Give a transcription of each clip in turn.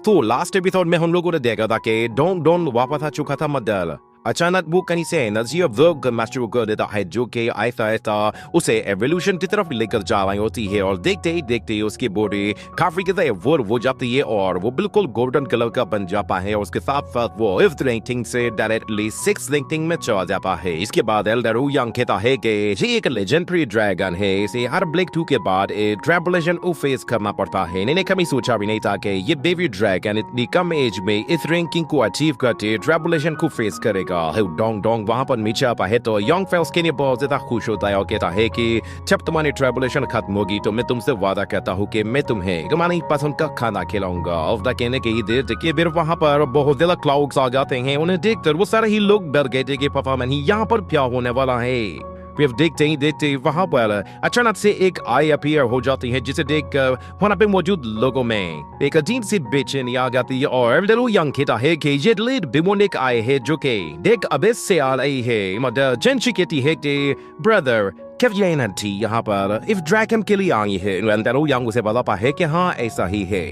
तो last episode में हम लोगों ने देखा था कि डोंग डोंग वापस आ चुका था मदर। अचानक वो कहीं से एनर्जी ऑब्जर्व करना शुरू कर देता है जो कि ऐसा ऐसा उसे एवोल्यूशन की तरफ लेकर जा रही होती है और देखते ही देखते उसकी बॉडी काफी ज्यादा एवॉल्व हो जाती है और वो बिल्कुल गोल्डन कलर का बन जाता है और उसके साथ साथ वो 5th रैंकिंग से डायरेक्टली 6th रैंकिंग में चला जाता है। इसके बाद एल्डर वू यांग कहता है कि ये एक लेजेंडरी ड्रैगन है, इसे हर ब्लेक 2 के बाद ट्रैबुलेशन को फेस करना पड़ता है। मैंने कभी सोचा भी नहीं था कि ये बेबी ड्रैगन इतनी कम एज में इस रैंकिंग को अचीव करके ट्रैबुलेशन को फेस करेगा। डोंग डोंग वहां पर नीचे आता है तो यंग फेल्स के लिए बहुत ज्यादा खुश होता है और कहता है कि जब तुम्हारी ट्रैबुलेशन खत्म होगी तो मैं तुमसे वादा करता हूँ कि मैं तुम्हें तुम्हारी पसंद का खाना खिलाऊंगा। और कहने के ही देर देखिए फिर वहां पर बहुत ज्यादा क्लाउड्स आ जाते हैं। उन्हें देखकर वो सारे ही लोग डर गए थे कि परफॉर्मेंस यहाँ पर क्या होने वाला है। फिर देखते ही देखते वहां पर अचानक से एक आई अपीयर हो जाती है जिसे देखकर वहां पे मौजूद लोगों में एक अजीब सी बेचैनी आ जाती है और एल्डर वू यांग कहता है कि ये लीड बिमोनिक आए है जो कि देख अबेस से आ रही है। मदर जेंशी कहती है कि ब्रदर क्या ये एनर्जी यहाँ पर इफ ड्रैगन के लिए आई है। एल्डर वू यांग उसे बताता है कि हाँ ऐसा ही है।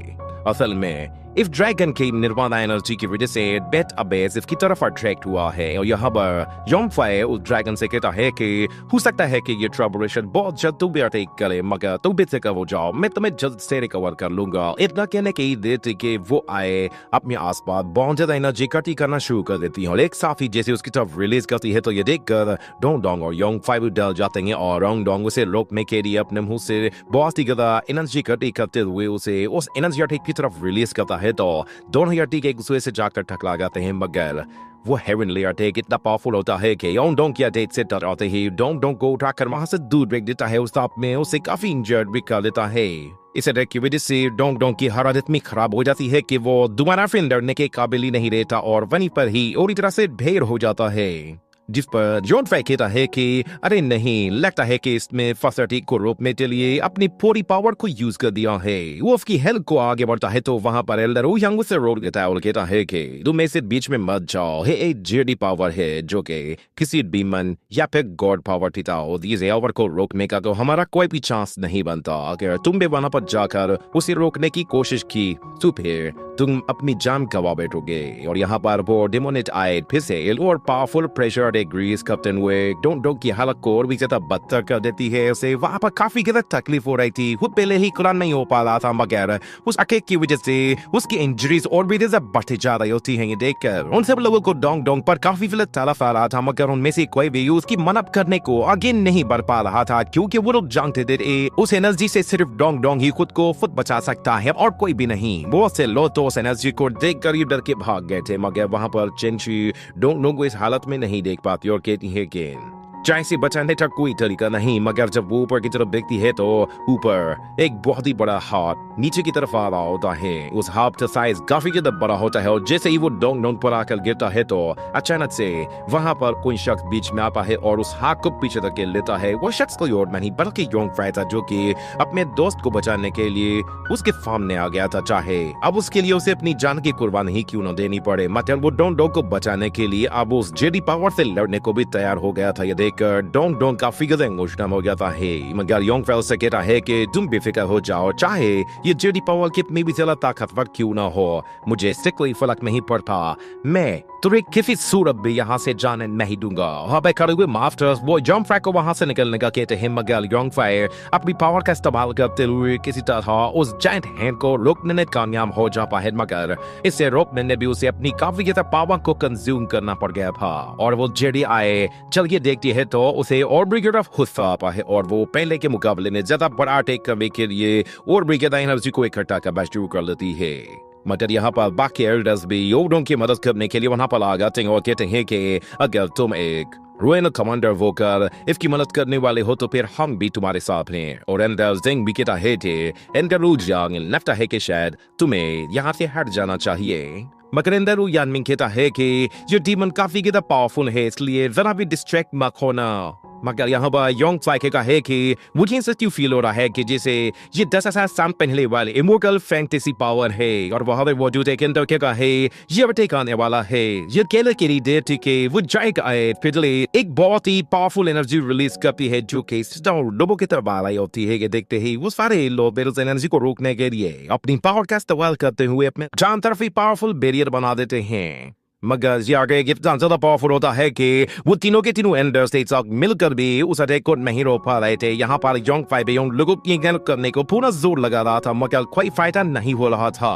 असल में इफ ड्रैगन की निर्वाणा एनर्जी की वजह से बेट अबेस इसकी तरफ अट्रैक्ट हुआ है और यहाँ पर योंगफाई उस ड्रैगन से कहता है कि हो सकता है कि ये ट्रबुलेशन बहुत जल्द तुम भी अटैक करे मगर तुम भी रिकवर हो जाओ, मैं तुम्हें जल्द से रिकवर कर लूंगा। इतना कहने के ही देते कि वो आए अपने आसपास बहुत ज्यादा एनर्जी इकट्ठी करना शुरू कर देती है और एक साथ ही जैसे उसकी तरफ रिलीज करती है तो ये देखकर डोंग डोंग और योंगफाई डर जाते हैं और डोंग डोंग उसे रोकने के लिए अपने मुंह से बहुत ही ज्यादा एनर्जी इकट्ठी करते हुए उसे उस एनर्जी अटैक की तरफ रिलीज करता है तो दोनों ही अटैक एक दूसरे से जाकर टकरा जाते हैं मगर वो हेवनली अटैक इतना पावरफुल होता है कि डोंग डोंग की अटैक से डराते ही डोंग डोंग को उठाकर वहां से दूर फेंक देता है। उस ताप में उसे काफी इंजर्ड भी कर देता है। इस अटैक की वजह से डोंग डोंग की हालत इतनी खराब हो जाती है कि वो दोबारा फिर लड़ने के काबिल ही नहीं रहता और वहीं पर ही पूरी तरह से ढेर हो जाता है। जिस पर जॉन फै कहता है कि अरे नहीं, लगता है कि इसमें फसर्टी को रोकने के लिए अपनी पूरी पावर को यूज कर दिया है। वो उसकी हेल्प को आगे बढ़ता है तो वहां पर एल्डर वू यांग उसे रोक देता है और कहता है कि तुम ऐसे बीच में मत जाओ, ये एक जेडी पावर है जो कि किसी बीमन या फिर गॉड पावर थी और इस पावर को रोकने का तो हमारा कोई भी चांस नहीं बनता। अगर तुम भी वहां पर जाकर उसे रोकने की कोशिश की तो फिर तुम अपनी जान गवा बैठोगे। और यहाँ पर वो डेमोनेट आए फिर से और पावरफुल प्रेशर ग्रीस कैप्टन हुए डोंग डोंग की हालत को और भी ज्यादा बदतर कर देती है। उसे वहां पर काफी ज्यादा तकलीफ हो रही थी। वो पहले ही कुरान नहीं हो पा रहा था मगर उस अटैक की वजह से उसकी इंजरीज और भी ज्यादा बढ़ती जा रही होती हैं। ये देखकर उन सब लोगों को डोंग डोंग पर काफी ज्यादा तरस आ रहा था मगर उनमें से कोई भी उसकी मदद करने को आगे नहीं बढ़ पा रहा था क्योंकि वो लोग जानते थे उस एनर्जी से सिर्फ डोंग डोंग ही खुद को बचा सकता है और कोई भी नहीं। वो से लो तो उस एनर्जी को देखकर ही डर के भाग गए थे मगर वहां पर चेंची डोंग डोंग को इस हालत में नहीं देख पाती और कहती है कि चाय से बचाने का कोई तरीका नहीं। मगर जब वो ऊपर की तरफ देखती है तो ऊपर एक बहुत ही बड़ा हाथ नीचे की तरफ आ रहा होता है। उस हाथ का साइज काफी ज्यादा बड़ा होता है और जैसे ही वो डोंग डोंग पर आकर गिरता है तो अचानक से वहां पर कोई शख्स बीच में आता है और उस हाथ को पीछे धकेल लेता है। वो शख्स कोई और नहीं बल्कि योंगफाई था जो कि अपने दोस्त को बचाने के लिए उसके सामने आ गया था, चाहे अब उसके लिए उसे अपनी जान की कुर्बानी ही क्यों न देनी पड़े। मतलब वो डोंग डोंग को बचाने के लिए अब उस जेडी पावर से लड़ने को भी तैयार हो गया था। ये डोंग डोंग काफी ज्यादा इमोशनल हो जाता है मगर योंगफेल से कहता है कि तुम बेफिक्र हो जाओ, चाहे ये जेडी पावर कितनी भी ज्यादा ताकतवर क्यों ना हो, मुझे इससे कोई फर्क नहीं पड़ता। मैं तुम्हें किसी सूरत भी यहाँ से जाने नहीं दूंगा। वहाँ खड़े हुए मास्टर्स वो योंगफाई को वहां से निकलने का कहते हैं मगर योंगफाई अपनी पावर का इस्तेमाल करते हुए किसी तरह उस जायंट हैंड को रोकने में कामयाब हो जाता है मगर इसे रोकने में भी उसे अपनी काफी ज्यादा पावर को कंज्यूम करना पड़ गया था। और वो जेडी आए चलिए देखती है तो उसे और भी गिरफ गुस्सा आता है और वो पहले के मुकाबले में ज्यादा बड़ा अटैक करने के लिए और भी ज्यादा एनर्जी को इकट्ठा करना शुरू कर लेती है। मगर यहाँ पर बाकी एल्डर्स भी योंग की मदद करने के लिए वहां पर आ जाते हैं और कहते हैं कि अगर तुम एक रॉयल कमांडर होकर इसकी मदद करने वाले हो तो फिर हम भी तुम्हारे साथ हैं। और एल्डर जिंग भी कहता है कि एल्डर वू यांग लगता है कि शायद तुम्हें यहाँ से हट जाना चाहिए। मगर एल्डर वू यांग कहता है कि ये डीमन काफी ज्यादा पावरफुल है इसलिए जरा भी डिस्ट्रैक्ट मत होना। मगर यहाँ पर योंग फ्लाई का है कि मुझे ऐसा क्यों फील हो रहा है कि जैसे ये 10,000 साल पहले वाले इमोर्टल फैंटेसी पावर है और वहाँ पे मौजूद एक अंदर क्या है ये अवटेक आने वाला है ये केले के लिए देती के वो जाएगा फिडले एक बहुत ही पावरफुल एनर्जी रिलीज करती है जो कि लोगों की तरफ आ रही होती है कि देखते ही वो सारे लोग बेरोज एनर्जी को रोकने के लिए अपनी पावर का इस्तेमाल करते हुए अपने चारों तरफ ही पावरफुल बैरियर बना देते हैं। मगर ये आगे इतना ज्यादा पावरफुल होता है कि वो तीनों के तीनों एंडर स्टेट्स मिलकर भी उस अटैक को नहीं रोक पा रहे थे। यहाँ पर योंग फाई भी उन लोगों की हेल्प करने को पूरा जोर लगा रहा था मगर कोई फायदा नहीं हो रहा था।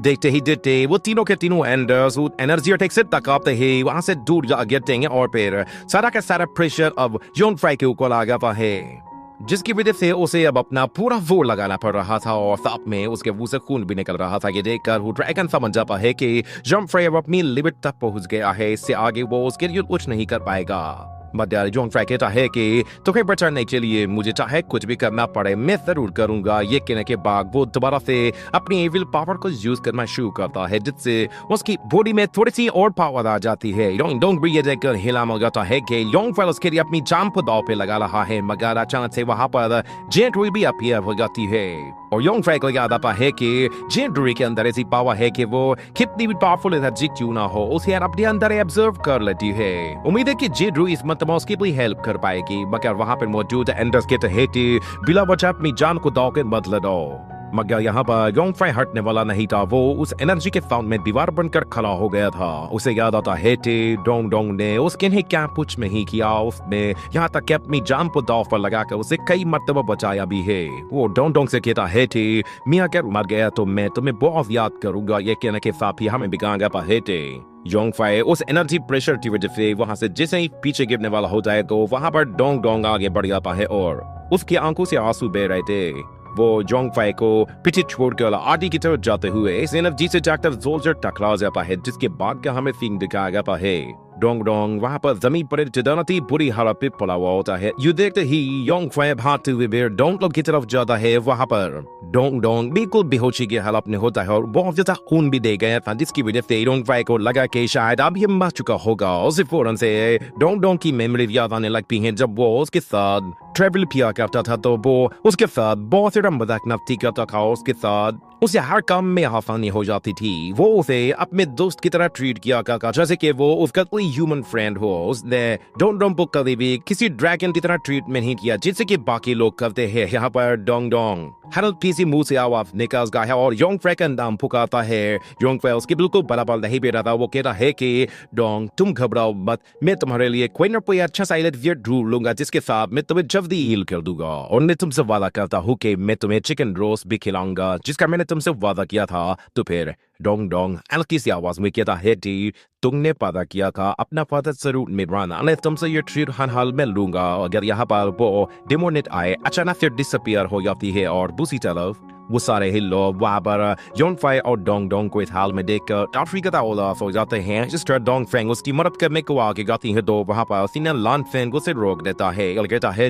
देखते ही देखते वो तीनों के तीनों एंडर्स एनर्जी अटैक से टकराते ही वहां से दूर जा गिरते हैं और फिर सारा का सारा प्रेशर अब योंग फाई के ऊपर आ गया है जिसकी वजह से उसे अब अपना पूरा जोर लगाना पड़ रहा था और साथ में उसके मुंह से खून भी निकल रहा था। ये देखकर वो ड्रैगन समझ जाता है कि योंग फाई अब अपनी लिमिट तक पहुंच गया है, इससे आगे वो उसके लिए कुछ नहीं कर पाएगा। मगर योंग फाई कहता है कि तुम्हें बचाने के लिए मुझे चाहे कुछ भी करना पड़े मैं जरूर करूंगा। ये कहने के बाद वो दोबारा से अपनी एविल पावर को यूज करना शुरू करता है जिससे उसकी बॉडी में थोड़ी सी और पावर आ जाती है। योंग भी ये देखकर हिला मच जाता है कि योंग फाई उसके लिए अपनी जान को दांव पे लगा रहा है मगर अचानक से वहां पर जेंट रुई भी अपीयर हो जाती है और योंग फाई को याद आता है कि जेंट रुई के अंदर ऐसी पावर है कि वो कितनी भी पावरफुल एनर्जी क्यों ना हो उसे अपने अंदर ऑब्जर्व कर लेती है। उम्मीद है कि जेंट रुई इस मतलब उसकी भी हेल्प कर पाएगी मगर वहां पर मौजूद एंडर्स के तहत बिला वजह अपनी जान को दांव पे मत लगाओ। मगर यहाँ पर योंग फाई हटने वाला नहीं था, वो उस एनर्जी के फाउंट में दीवार बनकर खड़ा हो गया था। उसे याद आता है कि डोंग डोंग ने उसके लिए क्या कुछ नहीं किया, उसने यहाँ तक कि अपनी जान को दांव पर लगाकर उसे कई मरतबा बचाया भी है। वो डोंग डोंग से कहता है कि मैं अगर मर गया तो मैं तुम्हें बहुत याद करूंगा। ये कहने के साथ ही हमें बिगाड़ पाते। योंग फाई उस एनर्जी प्रेशर की वजह से वहां से जैसे ही पीछे गिरने वाला हो जाए तो वहां पर डोंग डोंग आगे बढ़ जाता है और उसकी आंखों से आंसू बह रहे थे। वो योंग फाई को पीछे छोड़कर आगे की तरफ जाते हुए इस एनर्जी से जाकर जोर से टकरा जाता है जिसके बाद का हमें सीन दिखाया गया है। डोंग डोंग वहां पर जमीन पर चिदनती बुरी हालत पे पड़ा हुआ होता है। ये देखते ही योंग फाई भागते हुए बेर डोंग डोंग की तरफ जाता है। वहां पर डोंग डोंग बिल्कुल बेहोशी की हालत में होता है और बहुत ज्यादा खून भी दे गया था जिसकी वजह से डोंग फाई को लगा कि शायद अब ये मर चुका होगा। उसी फौरन से डोंग डोंग की मेमोरी याद आने लगती है जब वो उसके साथ ट्रेवल किया करता था तो वो उसके साथ बहुत सारा मजाक नफ्ती करता था। उसके साथ उसे हर काम में आसानी हो जाती थी। वो उसे अपने दोस्त की तरह ट्रीट किया करता जैसे कि वो उसका कोई ह्यूमन फ्रेंड हो। उसने डोंग डोंग को कभी भी किसी ड्रैगन की तरह ट्रीटमेंट नहीं किया जैसे कि बाकी लोग करते हैं। यहाँ पर डोंग डोंग हर किसी मुंह से आवाज निकालता है और योंग फाई का नाम पुकारता है। योंग फाई उसके बिल्कुल बराबर नहीं बैठा था। वो कहता है कि डोंग तुम घबराओ मत, मैं तुम्हारे लिए कोई ना कोई अच्छा सा इलाज ढूंढ लूंगा जिसके साथ मैं तुम्हें जल्दी हील कर दूंगा और मैं तुमसे वादा करता हूँ कि मैं तुम्हें चिकन रोस्ट भी खिलाऊंगा जिसका मैंने तुमसे वादा किया था। तो फिर डोंग डोंग हल्की सी आवाज में कहता है कि तुमने वादा किया था अपना वादा जरूर निभाना, मैं तुमसे ये ट्रीट हर हाल में लूंगा। अगर यहाँ पर वो डेमोनेट आए अचानक से डिसअपियर हो जाती है और दूसरी तरफ वो सारे ही लोग वहाँ पर योंग फाई और डोंग डोंग को इस हाल में देखकर काफी उदास हो जाते हैं। जिस डोंग फेंग उसकी मदद करने को आगे जाती है तो वहाँ पर सीना लान फेंग उसे रोक देता है और कहता है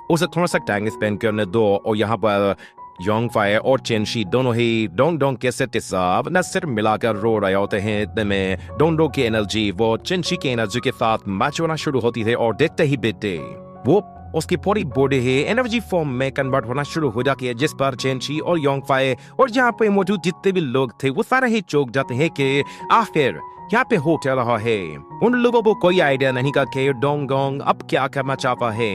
उसे थोड़ा सा टाइम स्पेंड करने दो। और यहाँ पर योंग फाई और चेनशी दोनों ही डोंग डोंग के साथ न सिर्फ मिलाकर रो रहे होते हैं। इतने में डोंग डोंग की एनर्जी वो चेनशी की एनर्जी के साथ मैच होना शुरू होती है और देखते ही बीते वो उसकी पूरी बॉडी ही एनर्जी फॉर्म में कन्वर्ट होना शुरू हो जाती है जिस पर चेनशी और योंग फाई और यहाँ पे मौजूद जितने भी लोग थे वो सारे ही चौंक जाते हैं कि आखिर यहाँ पे हो क्या रहा है। उन लोगों को कोई आइडिया नहीं का कि डोंग डोंग अब क्या करना चाहता है।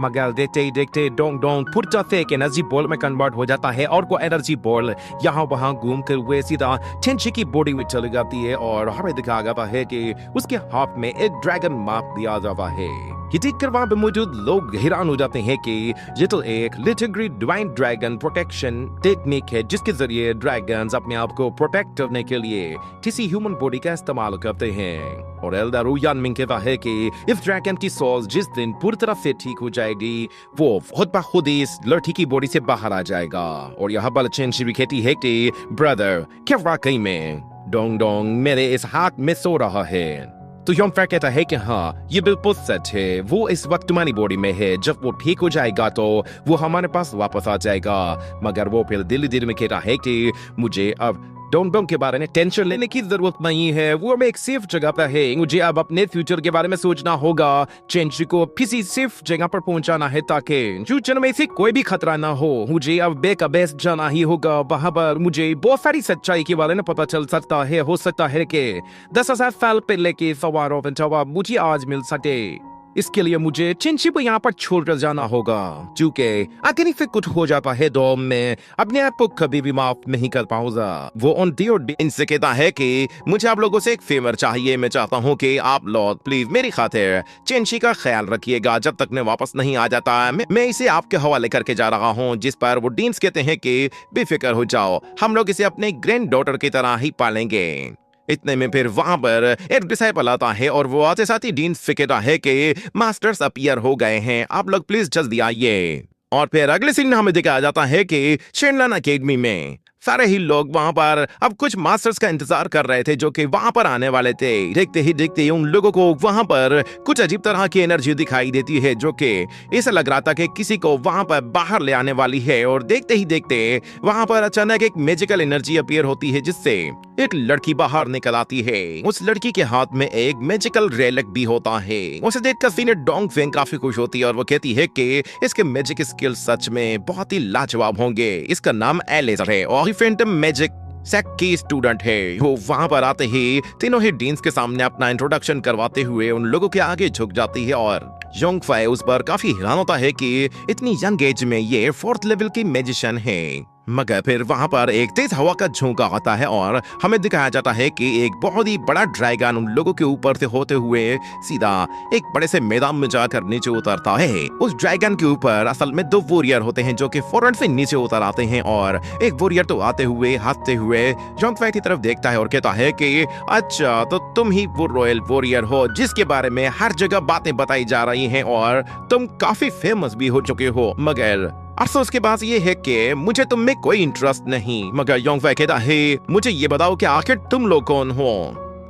मगर देखते ही देखते डोंग डोंग फुटता से एक एनर्जी बॉल में कन्वर्ट हो जाता है और वो एनर्जी बॉल यहाँ वहाँ घूम कर हुए सीधा चेनशी की बॉडी में चली जाती है और हमें दिखाया गया है कि उसके हाथ में एक ड्रैगन मार्क दिया जाता है। ये देखकर वहां पे मौजूद लोग हैरान हो जाते हैं कि ये तो एक literally divine dragon protection technique है जिसके जरिए ड्रैगन्स अपने आप को प्रोटेक्ट करने के लिए किसी ह्यूमन बॉडी का इस्तेमाल करते हैं। और एल्डर यानमिंग कहता है कि इस ड्रैगन की सोल जिस दिन पूरी तरह से ठीक हो जाएगी वो खुद ब खुद इस लड़की की बॉडी से बाहर आ जाएगा। और यहाँ पर चेनशी भी कहती है कि ब्रदर क्या वाकई में डोंग डोंग मेरे इस हाथ में सो रहा है। तो योंग फाई कहता है कि हाँ ये बिल्कुल सच है, वो इस वक्त तुम्हारी बॉडी में है, जब वो ठीक हो जाएगा तो वो हमारे पास वापस आ जाएगा। मगर वो फिर दिल में कहता है कि मुझे अब डोंग डोंग के बारे में टेंशन लेने की जरूरत नहीं है, वो अब एक सेफ जगह पर है। मुझे अब अपने फ्यूचर के बारे में सोचना होगा। चेंची को किसी सेफ जगह पर पहुंचाना है ताकि फ्यूचर में इसे कोई भी खतरा ना हो। मुझे अब बेका बेस्ट जाना ही होगा, वहां पर मुझे बहुत सारी सच्चाई के बारे में पता चल सकता है। हो सकता है कि 10,000 साल पहले के सवार जवाब मुझे आज मिल सके। इसके लिए मुझे चिंची को यहाँ पर छोड़कर जाना होगा, क्योंकि अगर इसे कुछ हो जाता है तो मैं अपने आप को कभी भी माफ नहीं कर पाऊंगा। वो ऑन दी इनसे कहता है कि मुझे आप लोगों से एक फेवर चाहिए। मैं चाहता हूँ कि आप लोग प्लीज मेरी खातिर चिंची का ख्याल रखिएगा जब तक मैं वापस नहीं आ जाता। मैं इसे आपके हवाले करके जा रहा हूँ, जिस पर वो डीन्स कहते हैं कि बेफिक्र हो जाओ, हम लोग इसे अपने ग्रैंड डॉटर की तरह ही पालेंगे। इतने में फिर वहां पर एक डिसाइपल आता है और वो आते साथ ही डीन से कहता है कि मास्टर्स अपीयर हो गए हैं, आप लोग प्लीज जल्दी आइए। और फिर अगले सीन में हमें दिखाया जाता है कि शेनलान एकेडमी में सारे ही लोग वहां पर अब कुछ मास्टर्स का इंतजार कर रहे थे जो कि वहां पर आने वाले थे। देखते ही देखते उन लोगों को वहां पर कुछ अजीब तरह की एनर्जी दिखाई देती है जो कि ऐसा लग रहा था कि किसी को वहां पर बाहर ले आने वाली है। और देखते ही देखते वहां पर अचानक एक मैजिकल एनर्जी अपीयर होती है जिससे एक लड़की बाहर निकल आती है। उस लड़की के हाथ में एक मैजिकल रेलिक भी होता है। उसे देखकर सीनियर डोंग फेंग काफी खुश होती है और वो कहती है कि इसके मैजिक स्किल सच में बहुत ही लाजवाब होंगे। इसका नाम एलेजर है और फैंटम मैजिक सेक की स्टूडेंट है। वो वहां पर आते ही तीनों ही डीन्स के सामने अपना इंट्रोडक्शन करवाते हुए उन लोगों के आगे झुक जाती है और योंग फाई उस पर काफी हैरान होता है कि इतनी यंग एज में ये 4th लेवल की मैजिशियन है। मगर फिर वहां पर एक तेज हवा का झोंका आता है और हमें दिखाया जाता है कि एक बहुत ही बड़ा ड्रैगन उन लोगों के ऊपर से होते हुए सीधा एक बड़े से मैदान में जाकर नीचे उतरता है। उस ड्रैगन के ऊपर असल में 2 वॉरियर होते हैं जो कि फौरन से नीचे उतर आते हैं और एक वॉरियर तो आते हुए हंसते हुए योंग फाई की तरफ देखता है और कहता है कि अच्छा तो तुम ही वो रॉयल वॉरियर हो जिसके बारे में हर जगह बातें बताई जा रही हैं और तुम काफी फेमस भी हो चुके हो। मगर अफसोस के बात ये है कि मुझे तुम में कोई इंटरेस्ट नहीं। मगर योंग फाई कहता है मुझे ये बताओ कि आखिर तुम लोग कौन हो।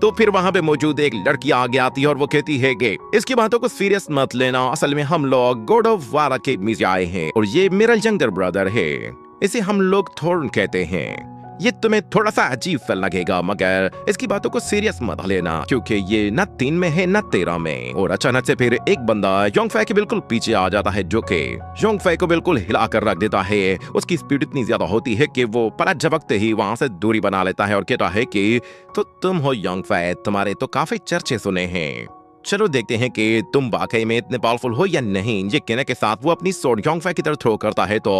तो फिर वहां पे मौजूद एक लड़की आगे आती है और वो कहती है कि इसकी बातों को सीरियस मत लेना, असल में हम लोग गॉड ऑफ वार अकेडमी से आए हैं और ये मेरा यंगर ब्रदर है, इसे हम लोग थॉर्न कहते हैं। ये तुम्हें थोड़ा सा अजीब सा लगेगा मगर इसकी बातों को सीरियस मत लेना क्योंकि ये न 3 में है न 13 में। और अचानक से फिर एक बंदा योंग फाई के बिल्कुल पीछे आ जाता है जो कि योंग फाई को बिल्कुल हिला कर रख देता है। उसकी स्पीड इतनी ज्यादा होती है कि वो पलट झपकते ही वहां से दूरी बना लेता है और कहता है कि तो तुम हो योंग फाई, तुम्हारे तो काफी चर्चे सुने हैं, चलो देखते हैं कि तुम वाकई में इतने पावरफुल हो या नहीं। ये कहने के साथ वो अपनी सोर्ड योंग फाई की तरफ थ्रो करता है तो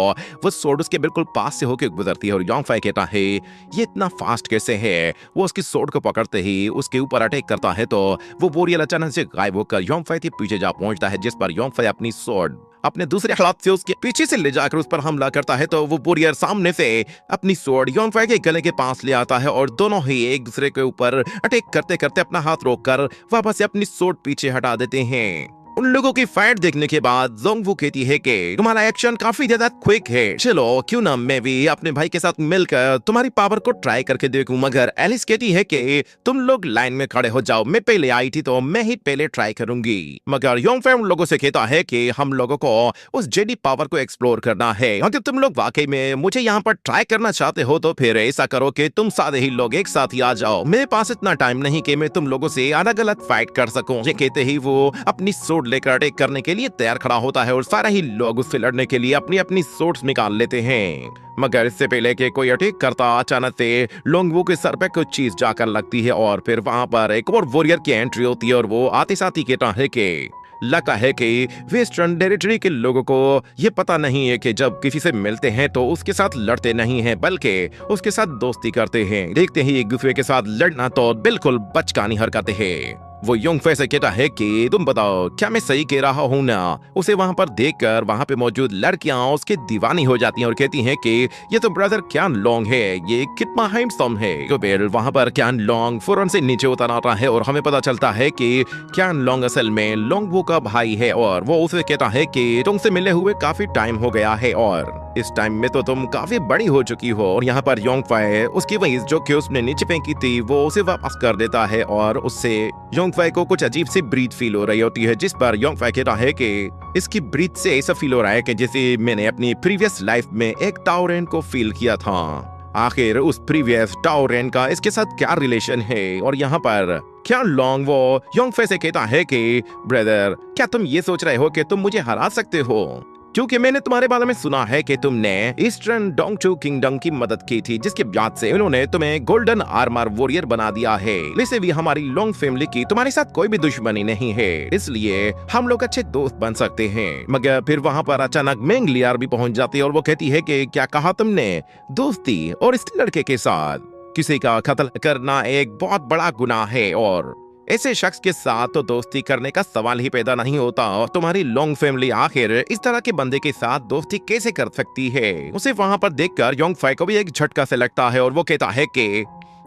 वो सोर्ड उसके बिल्कुल पास से होकर गुजरती है और योंग फाई कहता है ये इतना फास्ट कैसे है। वो उसकी सोर्ड को पकड़ते ही उसके ऊपर अटैक करता है तो वो वॉरियर अचानक से गायब होकर योंग फाई के पीछे जा पहुंचता है, जिस पर योंग फाई अपनी सोर्ड अपने दूसरे हाथ से उसके पीछे से ले जाकर उस पर हमला करता है तो वो वॉरियर सामने से अपनी सोर्ड योंग फाई के गले के पास ले आता है और दोनों ही एक दूसरे के ऊपर अटैक करते करते अपना हाथ रोककर वापस से अपनी सोर्ड पीछे हटा देते हैं। उन लोगों की फाइट देखने के बाद जोंग वू कहती है कि तुम्हारा एक्शन काफी ज्यादा क्विक है, चलो क्यों ना मैं भी अपने भाई के साथ मिलकर तुम्हारी पावर को ट्राई करके देखूं। मगर एलिस कहती है कि तुम लोग लाइन में खड़े हो जाओ, मैं पहले आई थी तो मैं ही पहले ट्राई करूंगी। मगर योंग फाई उन लोगों से कहता है कि हम लोगों को उस जेडी पावर को एक्सप्लोर करना है। अगर तुम लोग वाकई में मुझे यहाँ पर ट्राई करना चाहते हो तो फिर ऐसा करो कि तुम सारे ही लोग एक साथ ही आ जाओ, मेरे पास इतना टाइम नहीं कि मैं तुम लोगों से अलग अलग फाइट कर सकूं। ये कहते ही वो अपनी सोर्ड लेकर अटैक करने के लिए तैयार खड़ा होता है और सारे ही लोग उससे लड़ने के लिए अपनी अपनी सोर्ड्स निकाल लेते हैं। मगर इससे पहले कि कोई अटैक करता अचानक से लोंग वू के सर पे कुछ चीज जाकर लगती है और फिर वहां पर एक और वॉरियर की एंट्री होती है और वो आते साथ ही कहता है कि लगता है कि वेस्टर्न टेरिटरी के लोगों को ये पता नहीं है कि जब किसी से मिलते हैं तो उसके साथ लड़ते नहीं हैं बल्कि उसके साथ दोस्ती करते हैं। देखते ही एक दूसरे के साथ लड़ना तो बिल्कुल बचकानी हरकतें हैं। वो योंग फाई से कहता है कि तुम बताओ क्या मैं सही कह रहा हूँ ना। उसे वहां पर देखकर वहां पे मौजूद लड़कियां उसके दीवानी हो जाती हैं और कहती हैं कि ये तो ब्रदर क्यान लोंग है, ये कितना हैंडसम है। तो फिर वहां पर क्यान लोंग फौरन से नीचे उतर आता है और हमें पता चलता है कि क्यान लोंग असल में लोंग वू का भाई है और वो उसे कहता है कि तुमसे मिले हुए काफी टाइम हो गया है और इस टाइम में तो तुम काफी बड़ी हो चुकी हो। और यहाँ पर योंग फाई उसकी वही जो कि उसने नीचे फेंकी थी वो उसे वापस कर देता है और उससे योंग फाई को कुछ अजीब सी ब्रीथ फील हो रही होती है, जिस पर योंग फाई कहता है कि इसकी ब्रीथ से ऐसा फील हो रहा है कि जैसे मैंने अपनी प्रीवियस लाइफ में एक टाउरेन को फील किया था। आखिर उस प्रीवियस टाओरेन का इसके साथ क्या रिलेशन है। और यहाँ पर क्या लॉन्ग वो योंगफे से कहता है कि ब्रदर, क्या तुम ये सोच रहे हो कि तुम मुझे हरा सकते हो? क्योंकि मैंने तुम्हारे बारे में सुना है कि तुमने ईस्टर्न डोंगचू किंगडम की मदद की थी, जिसके बाद से उन्होंने तुम्हें गोल्डन आर्मर वॉरियर बना दिया है। वैसे भी हमारी लॉन्ग फैमिली की तुम्हारे साथ कोई भी दुश्मनी नहीं है, इसलिए हम लोग अच्छे दोस्त बन सकते हैं। मगर फिर वहाँ पर अचानक मेंगलियार भी पहुंच जाती है और वो कहती है कि क्या कहा तुमने? दोस्ती और इस लड़के के साथ? किसी का कत्ल करना एक बहुत बड़ा गुनाह है और ऐसे शख्स के साथ तो दोस्ती करने का सवाल ही पैदा नहीं होता। और तुम्हारी लॉन्ग फैमिली आखिर इस तरह के बंदे के साथ दोस्ती कैसे कर सकती है? उसे वहां पर देखकर योंगफे को भी एक झटका से लगता है और वो कहता है कि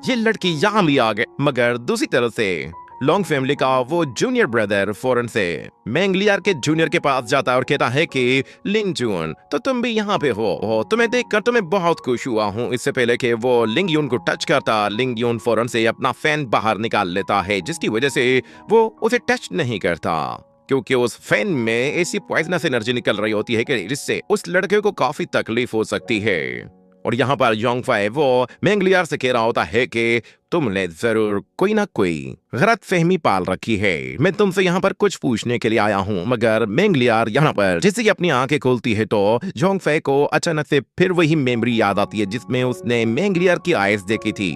ये लड़की यहाँ भी आ गए। मगर दूसरी तरफ से लॉन्ग फैमिली का वो जूनियर ब्रदर फौरन से मेंगलियार के जूनियर के पास जाता है और कहता है कि लिंग जून, तो तुम भी यहाँ पे हो, तुम्हें देखकर तुम्हें बहुत खुश हुआ हूँ। इससे पहले कि वो लिंग यून को टच करता, लिंग यून फौरन से अपना फैन बाहर निकाल लेता है, जिसकी वजह से वो उसे टच नहीं करता, क्योंकि उस फैन में ऐसी पॉइजनस एनर्जी निकल रही होती है कि जिससे उस लड़के को काफी तकलीफ हो सकती है। और यहाँ पर योंगफे वो मेंगलियार से कह रहा होता है कि तुमने जरूर कोई ना कोई गलत फहमी पाल रखी है। मैं तुमसे यहाँ पर कुछ पूछने के लिए आया हूँ। मगर मेंगलियार यहाँ पर जैसे ही अपनी आंखें खोलती है तो योंगफे को अचानक से फिर वही मेमोरी याद आती है जिसमें उसने मेंगलियार की आइज देखी थी।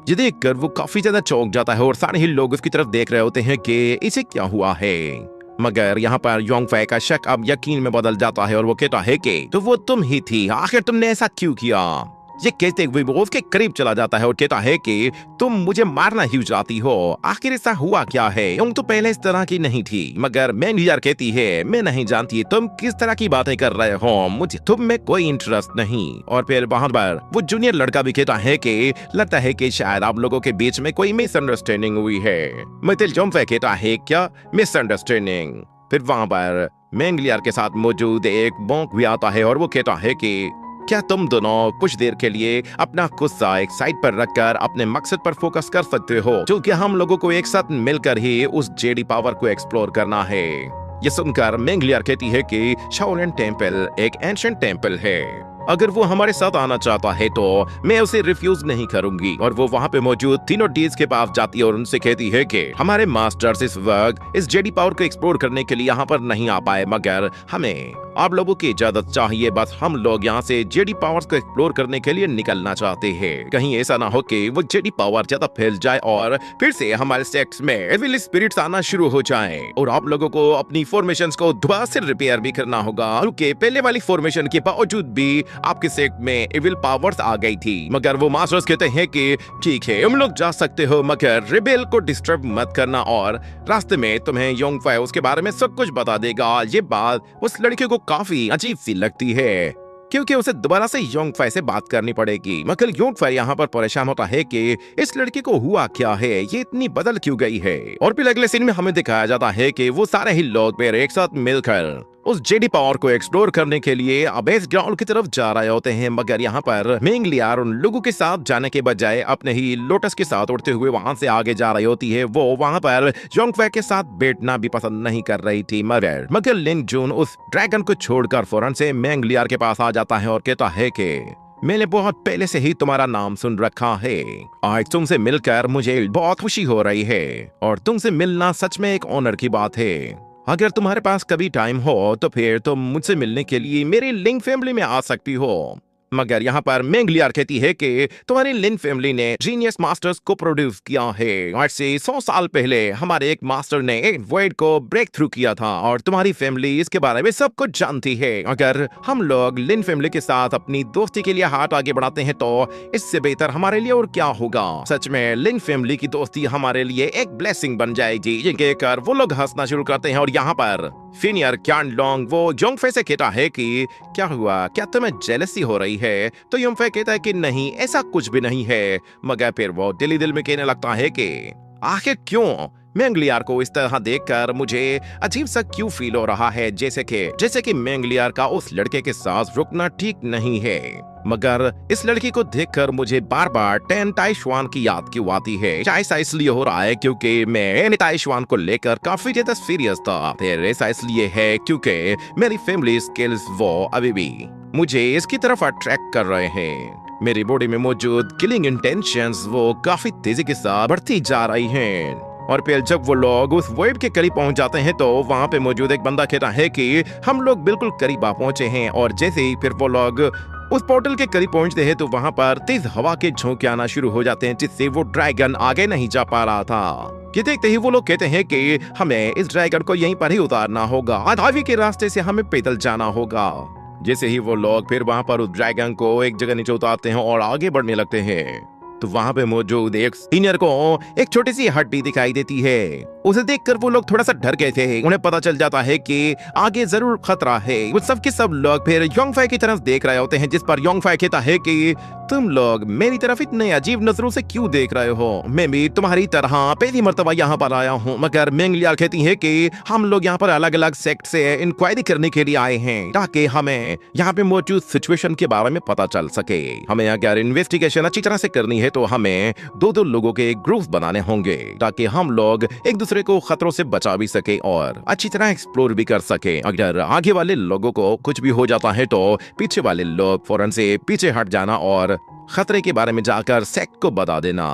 ये देखकर वो काफी ज्यादा चौंक जाता है और सारे ही लोग उसकी तरफ देख रहे होते हैं कि इसे क्या हुआ है। मगर यहाँ पर योंगफे का शक अब यकीन में बदल जाता है और वो कहता है कि तो वो तुम ही थी, आखिर तुमने ऐसा क्यों किया? ये कहते हुए वो उसके करीब चला जाता है और कहता है कि तुम मुझे मारना ही चाहती हो, आखिर ऐसा हुआ क्या है? योंग तो पहले इस तरह की नहीं थी। मगर मेंगलियार कहती है मैं नहीं जानती तुम किस तरह की बातें कर रहे हो, मुझे तुम में कोई इंटरेस्ट नहीं। और फिर वहां पर वो जूनियर लड़का भी कहता है कि लगता है कि शायद आप लोगों के बीच में कोई मिसअंडरस्टैंडिंग हुई है। मतलब योंगफे कहता है क्या मिसअंडरस्टैंडिंग? फिर वहां पर मेंगलियार के साथ मौजूद एक बोंक भी आता है और वो कहता है कि क्या तुम दोनों कुछ देर के लिए अपना गुस्सा एक साइड पर रखकर अपने मकसद पर फोकस कर सकते हो, जो कि हम लोगों को एक साथ मिलकर ही उस जेडी पावर को एक्सप्लोर करना है। ये सुनकर मेंगलियार कहती है कि शाओलिन टेंपल एक एंशिएंट टेंपल है, अगर वो हमारे साथ आना चाहता है तो मैं उसे रिफ्यूज नहीं करूंगी। और वो वहाँ पे मौजूद तीनों डीज के पास जाती है और उनसे कहती है कि हमारे मास्टर्स इस वक्त इस जेडी पावर को एक्सप्लोर करने के लिए यहाँ पर नहीं आ पाए, मगर हमें आप लोगों की इजाजत चाहिए। बस हम लोग यहाँ से जेडी पावर्स को एक्सप्लोर करने के लिए निकलना चाहते हैं। कहीं ऐसा ना हो कि वो जेडी पावर ज्यादा फैल जाए और फिर से हमारे सेक्ट्स में एविल स्पिरिट्स आना शुरू हो जाएं। और आप लोगों को अपनी फॉर्मेशंस को दोबारा से रिपेयर भी करना होगा, क्योंकि पहले वाली फॉर्मेशन के बावजूद भी आपके सेक्ट में एविल पावर्स आ गई थी। मगर वो मास्टर्स कहते हैं कि ठीक है तुम लोग जा सकते हो, मगर रिबेल को डिस्टर्ब मत करना और रास्ते में तुम्हें योंगफे उसके बारे में सब कुछ बता देगा। ये बात उस लड़के को काफी अजीब सी लगती है, क्योंकि उसे दोबारा से योंगफे से बात करनी पड़ेगी। मगर योंगफे यहाँ पर परेशान होता है कि इस लड़के को हुआ क्या है, ये इतनी बदल क्यों गई है। और फिर अगले सीन में हमें दिखाया जाता है कि वो सारे ही लोग फिर एक साथ मिलकर उस जेडी पावर को एक्सप्लोर करने के लिए अब इस ग्राउंड की तरफ जा रहे होते हैं। मगर यहाँ पर मेंगलियार उन लोगों के साथ जाने के बजाय अपने ही लोटस के साथ उड़ते हुए वहां से आगे जा रही होती है। वो वहां पर योंगफे के साथ बैठना भी पसंद नहीं कर रही थी। मगर लिन जून उस ड्रैगन को छोड़कर फौरन से मेंगलियार के पास आ जाता है और कहता है कि मैंने बहुत पहले से ही तुम्हारा नाम सुन रखा है, आज तुमसे मिलकर मुझे बहुत खुशी हो रही है और तुमसे मिलना सच में एक ऑनर की बात है। अगर तुम्हारे पास कभी टाइम हो तो फिर तुम मुझसे मिलने के लिए मेरी लिंग फैमिली में आ सकती हो। मगर यहाँ पर मेंगलियार कहती है कि तुम्हारी लिन फैमिली ने जीनियस मास्टर्स को प्रोड्यूस किया है। आज से 100 साल पहले हमारे एक मास्टर ने एक वॉइड को ब्रेक थ्रू किया था और तुम्हारी फैमिली इसके बारे में सब कुछ जानती है। अगर हम लोग लिन फैमिली के साथ अपनी दोस्ती के लिए हाथ आगे बढ़ाते हैं तो इससे बेहतर हमारे लिए और क्या होगा। सच में लिन फैमिली की दोस्ती हमारे लिए एक ब्लेसिंग बन जाएगी। ये कहकर वो लोग हंसना शुरू करते हैं और यहाँ पर सीनियर क्यानलोंग वो योंगफे से कहता है कि क्या हुआ, क्या तुम्हें जेलसी हो रही है? तो योंगफे कहता है कि नहीं, ऐसा कुछ भी नहीं है। मगर फिर वो दिल ही दिल में कहने लगता है कि आखिर क्यों? मेंगलियार को इस तरह देखकर मुझे अजीब सा क्यों फील हो रहा है, जैसे कि मेंगलियार का उस लड़के के साथ रुकना ठीक नहीं है। मगर इस लड़की को देखकर मुझे बार बार टेन ताइशुआन की याद क्यों आती है। ऐसा इसलिए हो रहा है क्योंकि मैं ताइशुआन को लेकर काफी ज्यादा सीरियस था। फिर ऐसा इसलिए है क्योंकि मेरी फैमिली स्किल्स वो अभी भी मुझे इसकी तरफ अट्रैक्ट कर रहे हैं। मेरी बॉडी में मौजूद किलिंग इंटेंशंस वो काफी तेजी के साथ बढ़ती जा रही हैं। और फिर जब वो लोग उस वर्ब के करीब पहुंच जाते हैं तो वहां पे मौजूद एक बंदा कहता है कि हम लोग बिल्कुल करीब आ पहुंचे हैं। और जैसे ही फिर वो लोग उस पोर्टल के करीब पहुंचते हैं तो वहां पर तेज हवा के झोंके आना शुरू हो जाते हैं, जिससे वो ड्रैगन आगे नहीं जा पा रहा था। ये देखते ही वो लोग कहते हैं कि हमें इस ड्रैगन को यहीं पर ही उतारना होगा, हाईवे के रास्ते से हमें पैदल जाना होगा। जैसे ही वो लोग फिर वहां पर उस ड्रैगन को एक जगह नीचे उतारते हैं और आगे बढ़ने लगते हैं तो वहां पे मौजूद एक सीनियर को एक छोटी सी हड्डी दिखाई देती है। उसे देखकर वो लोग थोड़ा सा डर गए थे। उन्हें पता चल जाता है कि आगे जरूर खतरा है। वो सब के सब लोग फिर योंगफाई की तरफ देख रहे होते हैं, जिस पर योंगफाई कहता है कि तुम लोग मेरी तरफ इतने अजीब नजरों से क्यों देख रहे हो? मैं भी तुम्हारी तरह पहली मर्तबा यहाँ पर आया हूँ। मगर मेंगलियार कहती है कि हम लोग यहाँ पर अलग अलग सेक्ट से इंक्वायरी करने के लिए आए हैं, ताकि हमें यहाँ पे मौजूद सिचुएशन के बारे में पता चल सके। हमें अगर इन्वेस्टिगेशन अच्छी तरह से करनी है तो हमें दो दो लोगों के ग्रुप बनाने होंगे, ताकि हम लोग एक दूसरे को खतरों से बचा भी सके और अच्छी तरह एक्सप्लोर भी कर सके। अगर आगे वाले लोगों को कुछ भी हो जाता है तो पीछे वाले लोग फौरन से पीछे हट जाना और खतरे के बारे में जाकर सेक्ट को बता देना।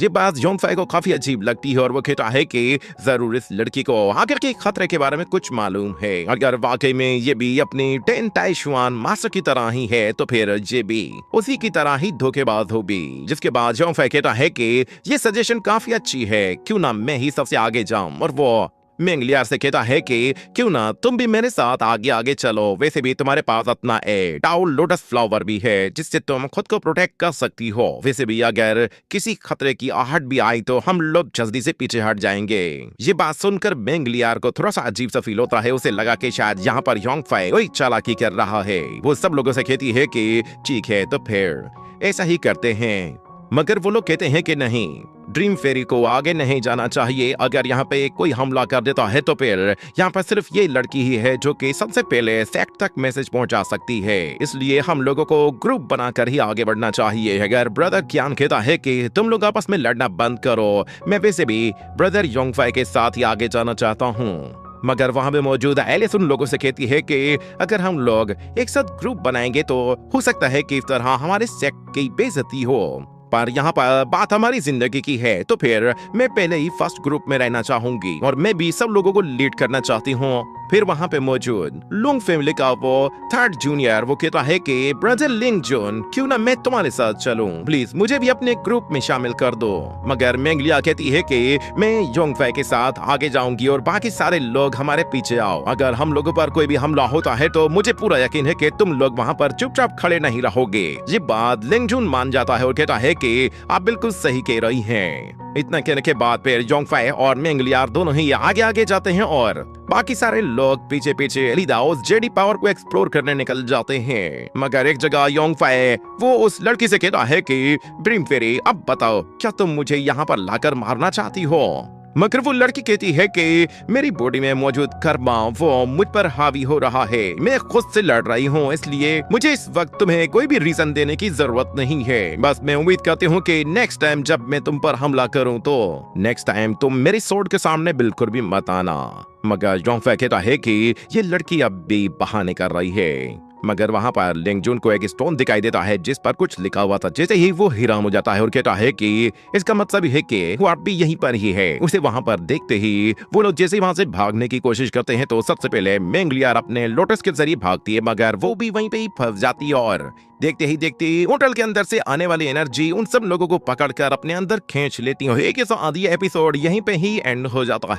ये बात योंगफाई को काफी अजीब लगती है और वो कहता है कि जरूर इस लड़की को आगे के खतरे के बारे में कुछ मालूम है। अगर वाकई में ये भी अपनी टेन ताइशुआन मास्टर की तरह ही है तो फिर ये भी उसी की तरह ही धोखेबाज होगी। जिसके बाद योंगफाई कहता है कि ये सजेशन काफी अच्छी है, क्यों ना मैं ही सबसे आगे जाऊं। और वो मेंगलियार से कहता है कि क्यों ना तुम भी मेरे साथ आगे आगे चलो। वैसे भी तुम्हारे पास अपना टाउल लोटस फ्लावर भी है, जिससे तुम खुद को प्रोटेक्ट कर सकती हो। वैसे भी अगर किसी खतरे की आहट भी आई तो हम लोग जल्दी से पीछे हट जाएंगे। ये बात सुनकर मेंगलियार को थोड़ा सा अजीब सा फील होता है। उसे लगा कि शायद यहाँ पर योंगफाई वही चालाकी कर रहा है। वो सब लोगों से कहती है कि ठीक है तो फिर ऐसा ही करते हैं। मगर वो लोग कहते हैं कि नहीं, ड्रीम फेरी को आगे नहीं जाना चाहिए। अगर यहाँ पे कोई हमला कर देता है तो फिर यहाँ पर सिर्फ ये लड़की ही है जो कि सबसे पहले सेक्ट तक मैसेज पहुंचा सकती है। इसलिए हम लोगों को ग्रुप बनाकर ही आगे बढ़ना चाहिए। अगर ब्रदर क्यान कहता है कि तुम लोग आपस में लड़ना बंद करो, मैं वैसे भी ब्रदर योंगफाई के साथ ही आगे जाना चाहता हूँ। मगर वहां पे मौजूद एलिस उन लोगों से कहती है कि अगर हम लोग एक साथ ग्रुप बनाएंगे तो हो सकता है कि इस तरह हमारे सेक्ट की बेइज्जती हो। पर यहाँ पर बात हमारी जिंदगी की है तो फिर मैं पहले ही फर्स्ट ग्रुप में रहना चाहूंगी और मैं भी सब लोगों को लीड करना चाहती हूँ। फिर वहाँ पे मौजूद लुंग फैमिली का वो थर्ड जूनियर वो कहता है कि ब्रदर लिंग जून, क्यों ना मैं तुम्हारे साथ चलूं, प्लीज मुझे भी अपने ग्रुप में शामिल कर दो। मगर मेंगलिया कहती है कि मैं योंगफाई के साथ आगे जाऊंगी और बाकी सारे लोग हमारे पीछे आओ। अगर हम लोगों पर कोई भी हमला होता है तो मुझे पूरा यकीन है कि तुम लोग वहाँ पर चुपचाप खड़े नहीं रहोगे। ये बात लिंग जून मान जाता है और कहता है कि आप बिल्कुल सही कह रही हैं। इतना कहने के बाद फिर योंगफाई और मेंगलियार दोनों ही आगे आगे जाते हैं और बाकी सारे लोग पीछे पीछे लीदा उस जेडी पावर को एक्सप्लोर करने निकल जाते हैं। मगर एक जगह योंगफाई वो उस लड़की से कहता है कि ड्रीम फेरी अब बताओ, क्या तुम मुझे यहाँ पर लाकर मारना चाहती हो? मगर वो लड़की कहती है कि मेरी बॉडी में मौजूद कर्मा वो मुझ पर हावी हो रहा है, मैं खुद से लड़ रही हूँ, इसलिए मुझे इस वक्त तुम्हें कोई भी रीजन देने की जरूरत नहीं है। बस मैं उम्मीद करती हूँ कि नेक्स्ट टाइम जब मैं तुम पर हमला करूँ तो नेक्स्ट टाइम तुम मेरी स्वॉर्ड के सामने बिल्कुल भी मत आना। मगर योंगफाई कहता है कि ये लड़की अब भी बहाने कर रही है। मगर वहां पर लिंग जून को एक स्टोन दिखाई देता है जिस पर कुछ लिखा हुआ था। जैसे ही वो हैरान हो जाता है और कहता है कि इसका मतलब है कि वो आप भी यहीं पर ही है। उसे वहां पर देखते ही वो लोग जैसे वहां से भागने की कोशिश करते हैं तो सबसे पहले मेंगलियार अपने लोटस के जरिए भागती है, मगर वो भी वहीं पे ही फंस जाती है और देखते ही देखते होटल के अंदर से आने वाली एनर्जी उन सब लोगों को पकड़कर अपने अंदर खींच लेती है। एक ऐसा आधी एपिसोड यहीं पे ही एंड हो जाता है।